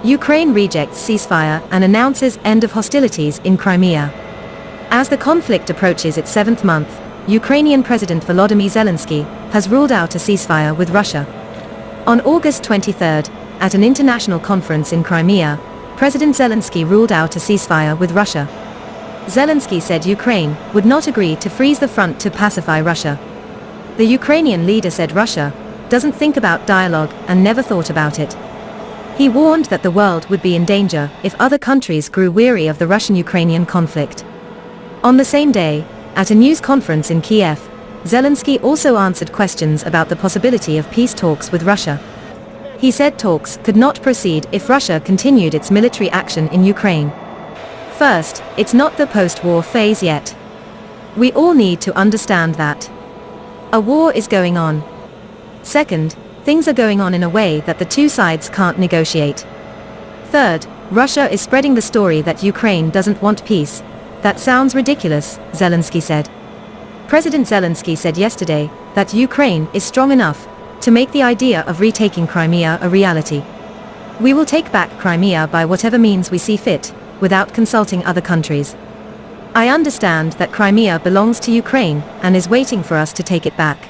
Ukraine rejects ceasefire and announces end of hostilities in Crimea. As the conflict approaches its 7th month, Ukrainian President Volodymyr Zelensky has ruled out a ceasefire with Russia. On August 23, at an international conference in Crimea, President Zelensky ruled out a ceasefire with Russia. Zelensky said Ukraine would not agree to freeze the front to pacify Russia. The Ukrainian leader said Russia doesn't think about dialogue and never thought about it. He warned that the world would be in danger if other countries grew weary of the Russian-Ukrainian conflict. On the same day, at a news conference in Kyiv, Zelensky also answered questions about the possibility of peace talks with Russia. He said talks could not proceed if Russia continued its military action in Ukraine. First, it's not the post-war phase yet. We all need to understand that. A war is going on. Second, things are going on in a way that the two sides can't negotiate. Third, Russia is spreading the story that Ukraine doesn't want peace. That sounds ridiculous, Zelensky said. President Zelensky said yesterday that Ukraine is strong enough to make the idea of retaking Crimea a reality. We will take back Crimea by whatever means we see fit, without consulting other countries. I understand that Crimea belongs to Ukraine and is waiting for us to take it back.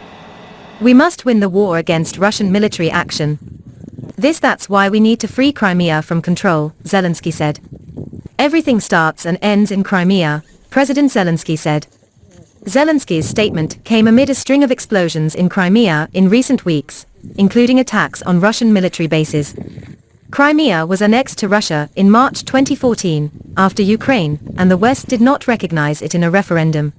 We must win the war against Russian military action. That's why we need to free Crimea from control, Zelensky said. Everything starts and ends in Crimea, President Zelensky said. Zelensky's statement came amid a string of explosions in Crimea in recent weeks, including attacks on Russian military bases. Crimea was annexed to Russia in March 2014, after Ukraine and the West did not recognize it in a referendum.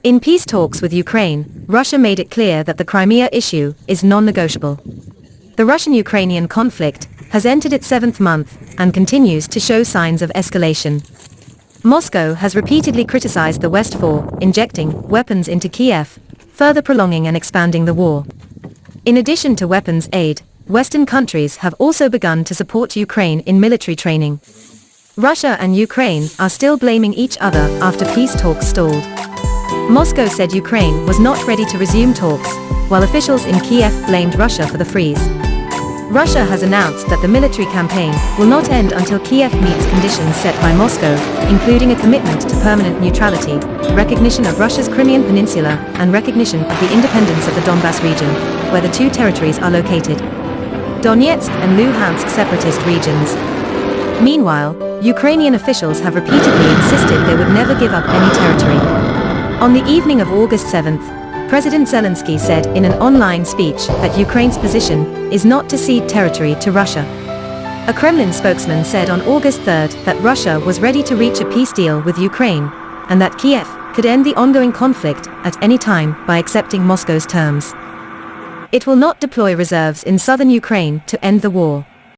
In peace talks with Ukraine, Russia made it clear that the Crimea issue is non-negotiable. The Russian-Ukrainian conflict has entered its 7th month and continues to show signs of escalation. Moscow has repeatedly criticized the West for injecting weapons into Kyiv, further prolonging and expanding the war. In addition to weapons aid, Western countries have also begun to support Ukraine in military training. Russia and Ukraine are still blaming each other after peace talks stalled. Moscow said Ukraine was not ready to resume talks, while officials in Kyiv blamed Russia for the freeze. Russia has announced that the military campaign will not end until Kyiv meets conditions set by Moscow, including a commitment to permanent neutrality, recognition of Russia's Crimean Peninsula, and recognition of the independence of the Donbas region, where the two territories are located. Donetsk and Luhansk separatist regions. Meanwhile, Ukrainian officials have repeatedly insisted they would never give up any territory. On the evening of August 7th, President Zelensky said in an online speech that Ukraine's position is not to cede territory to Russia. A Kremlin spokesman said on August 3rd that Russia was ready to reach a peace deal with Ukraine, and that Kyiv could end the ongoing conflict at any time by accepting Moscow's terms. It will not deploy reserves in southern Ukraine to end the war.